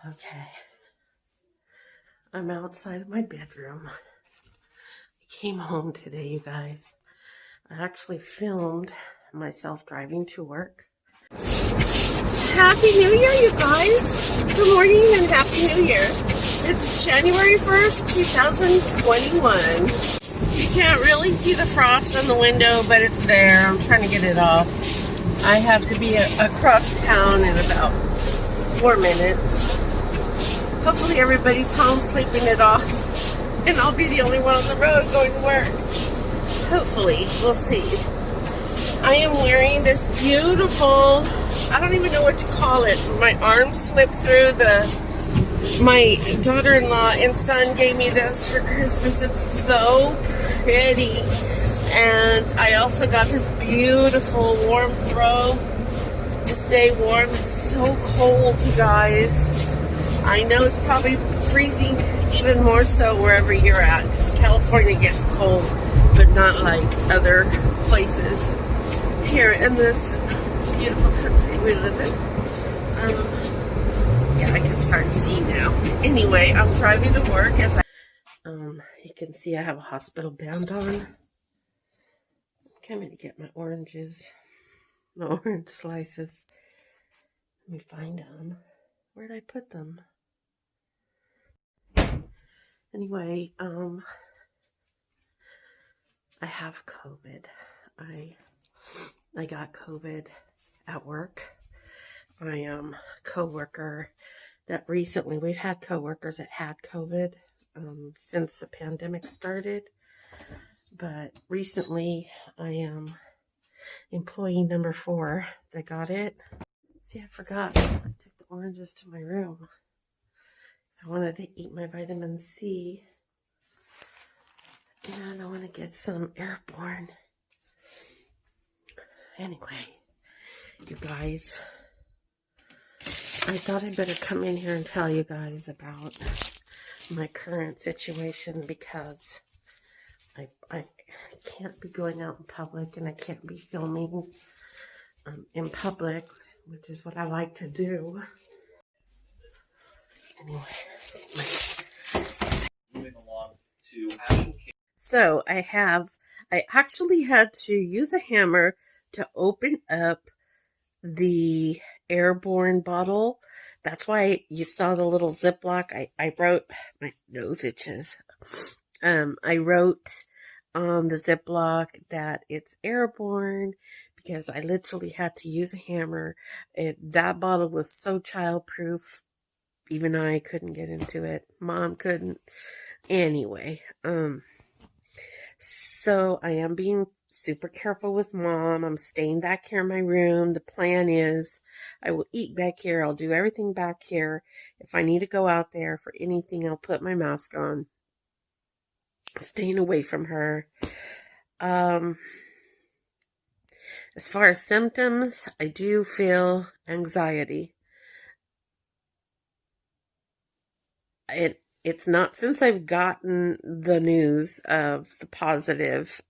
Okay, I'm outside of my bedroom. I came home today, you guys. I actually filmed myself driving to work. Happy New Year, you guys! Good morning and Happy New Year. It's January 1st, 2021. You can't really see the frost on the window, but it's there. I'm trying to get it off. I have to be across town in about 4 minutes. Hopefully everybody's home sleeping it off, and I'll be the only one on the road going to work. Hopefully, we'll see. I am wearing this beautiful, I don't even know what to call it. My arm slipped through my daughter-in-law and son gave me this for Christmas. It's so pretty. And I also got this beautiful warm throw to stay warm. It's so cold, you guys. I know it's probably freezing even more so wherever you're at, because California gets cold, but not like other places here in this beautiful country we live in. Yeah, I can start seeing now. Anyway, I'm driving to work as you can see I have a hospital band on. I'm coming to get my oranges, my orange slices. Let me find them. Where'd I put them? Anyway, I have COVID. I got COVID at work. My coworker that recently, we've had coworkers that had COVID since the pandemic started, but recently I am employee number 4 that got it. See, I forgot. I took the oranges to my room. So I wanted to eat my vitamin C. And I want to get some airborne. Anyway, you guys, I thought I'd better come in here and tell you guys about my current situation, because I can't be going out in public and I can't be filming in public, which is what I like to do. Anyway, moving along to actual. So I actually had to use a hammer to open up the airborne bottle. That's why you saw the little Ziploc. I wrote, my nose itches. I wrote on the Ziploc that it's airborne because I literally had to use a hammer. That bottle was so childproof. Even I couldn't get into it. Mom couldn't. Anyway, so I am being super careful with Mom. I'm staying back here in my room. The plan is I will eat back here. I'll do everything back here. If I need to go out there for anything, I'll put my mask on. Staying away from her. As far as symptoms, I do feel anxiety. It's not since I've gotten the news of the positive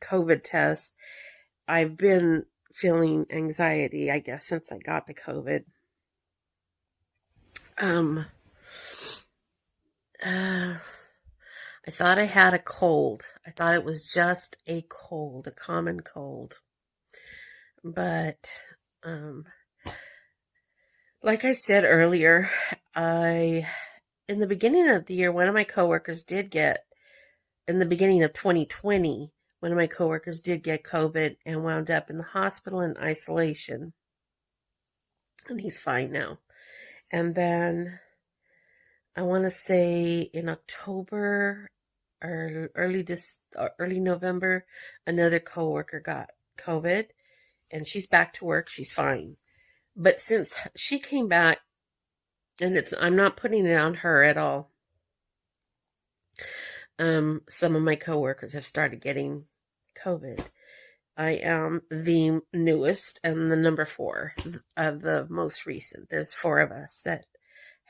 COVID test. I've been feeling anxiety, I guess, since I got the COVID. I thought I had a cold. I thought it was just a cold, a common cold. But, like I said earlier, in the beginning of the year, one of my coworkers did get, in the beginning of 2020, one of my coworkers did get COVID and wound up in the hospital in isolation. And he's fine now. And then, I want to say in October or early November, another coworker got COVID. And she's back to work. She's fine. But since she came back, and I'm not putting it on her at all. Some of my coworkers have started getting COVID. I am the newest and the number 4 of the most recent. There's 4 of us that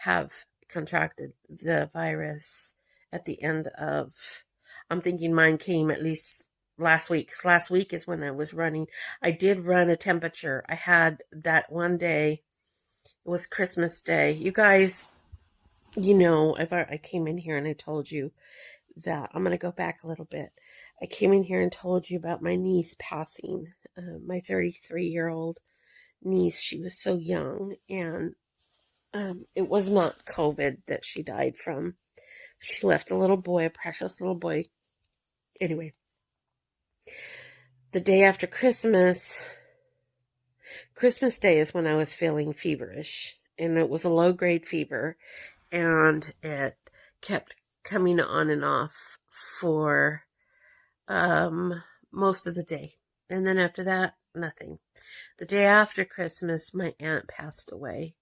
have contracted the virus at the end of, I'm thinking mine came at least last week. Last week is when I was running. I did run a temperature. I had that one day. It was Christmas Day. You guys, I came in here and I told you that I'm going to go back a little bit. I came in here and told you about my niece passing, my 33-year-old niece. She was so young, and it was not COVID that she died from. She left a little boy, a precious little boy. Anyway, the day after Christmas Day is when I was feeling feverish, and it was a low-grade fever, and it kept coming on and off for most of the day. And then after that, nothing. The day after Christmas, my aunt passed away.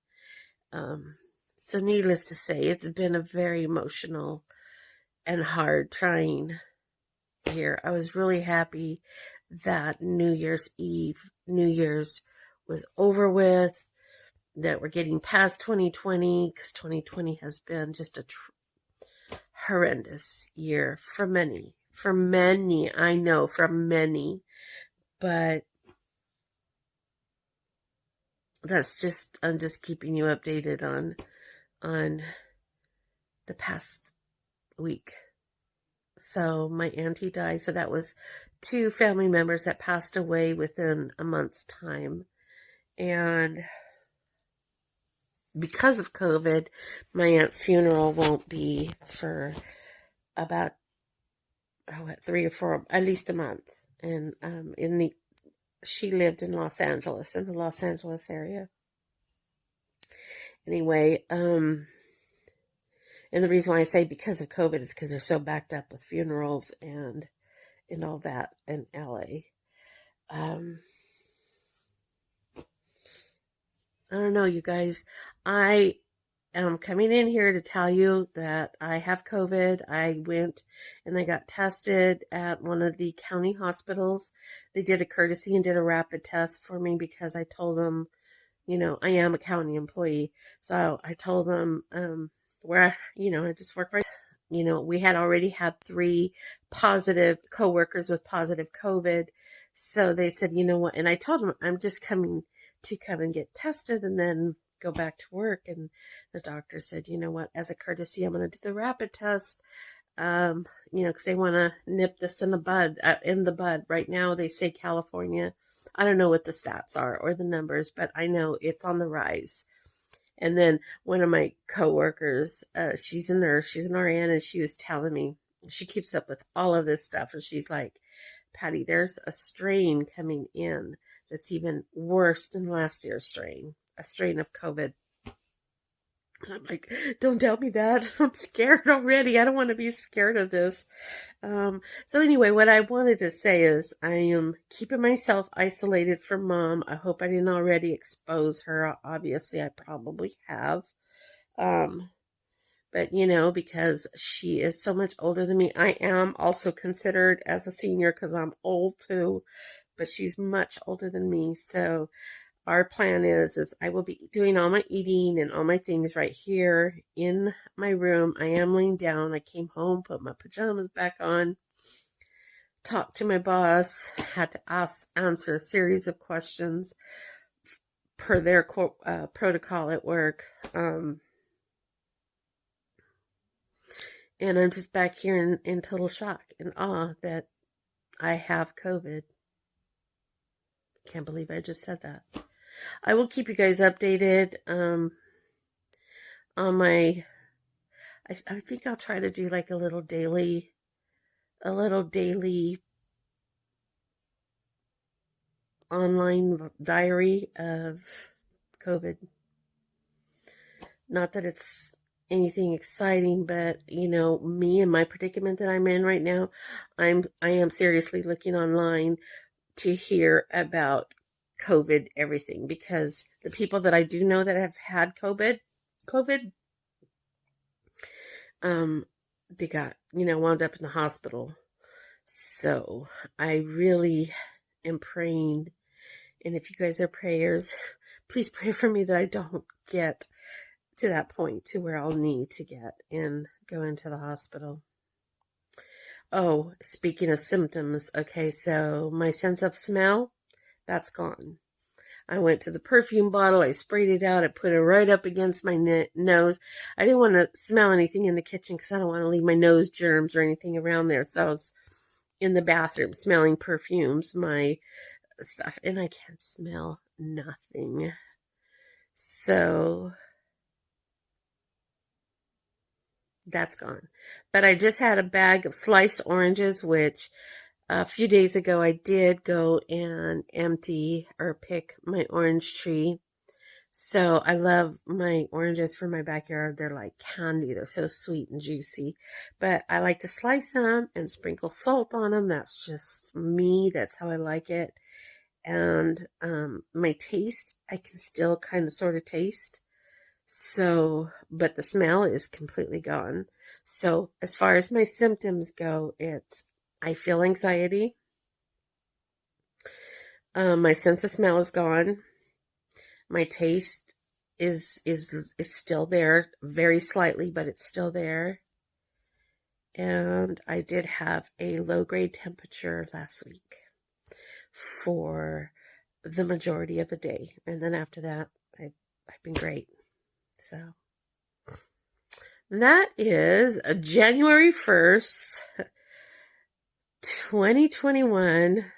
So needless to say, it's been a very emotional and hard, trying year. I was really happy that New Year's was over with, that we're getting past 2020, because 2020 has been just a horrendous year for many, I know, for many, but I'm just keeping you updated on the past week. So my auntie died, so that was 2 family members that passed away within a month's time. And because of COVID, my aunt's funeral won't be for about 3 or 4, at least a month. And she lived in Los Angeles, in the Los Angeles area. Anyway, and the reason why I say because of COVID is because they're so backed up with funerals and all that in LA. I don't know, you guys. I am coming in here to tell you that I have COVID. I went and I got tested at one of the county hospitals. They did a courtesy and did a rapid test for me because I told them, I am a county employee. So I told them where, I just work right. We had already had 3 positive coworkers with positive COVID. So they said, you know what? And I told them, I'm just coming to come and get tested and then go back to work. And the doctor said, you know what, as a courtesy, I'm going to do the rapid test, because they want to nip this in the bud. Right now, they say California, I don't know what the stats are or the numbers, but I know it's on the rise. And then one of my coworkers, she's a nurse, she's an RN, and she was telling me, she keeps up with all of this stuff, and she's like, Patty, there's a strain coming in that's even worse than last year's strain, a strain of COVID. And I'm like, don't tell me that. I'm scared already. I don't want to be scared of this. So anyway, what I wanted to say is I am keeping myself isolated from Mom. I hope I didn't already expose her. Obviously, I probably have. But, because she is so much older than me, I am also considered as a senior because I'm old too, but she's much older than me. So our plan is I will be doing all my eating and all my things right here in my room. I am laying down. I came home, put my pajamas back on, talked to my boss, had to answer a series of questions per their protocol at work. And I'm just back here in total shock and awe that I have COVID. Can't believe I just said that. I will keep you guys updated on my, I think I'll try to do like a little daily online diary of COVID. Not that it's anything exciting, but me and my predicament that I'm in right now, I am seriously looking online to hear about COVID everything, because the people that I do know that have had COVID, they got, wound up in the hospital. So I really am praying, and if you guys are prayers, please pray for me that I don't get to that point to where I'll need to get and go into the hospital. Oh, speaking of symptoms, okay, so my sense of smell, that's gone. I went to the perfume bottle. I sprayed it out. I put it right up against my nose. I didn't want to smell anything in the kitchen because I don't want to leave my nose germs or anything around there. So I was in the bathroom smelling perfumes, my stuff, and I can't smell nothing. So that's gone. But I just had a bag of sliced oranges, which a few days ago I did go and empty or pick my orange tree. So I love my oranges for my backyard. They're like candy. They're so sweet and juicy. But I like to slice them and sprinkle salt on them. That's just me. That's how I like it. And my taste, I can still kind of sort of taste. So, but the smell is completely gone. So as far as my symptoms go, I feel anxiety. My sense of smell is gone. My taste is still there, very slightly, but it's still there. And I did have a low-grade temperature last week for the majority of the day. And then after that, I've been great. So that is January 1st, 2021.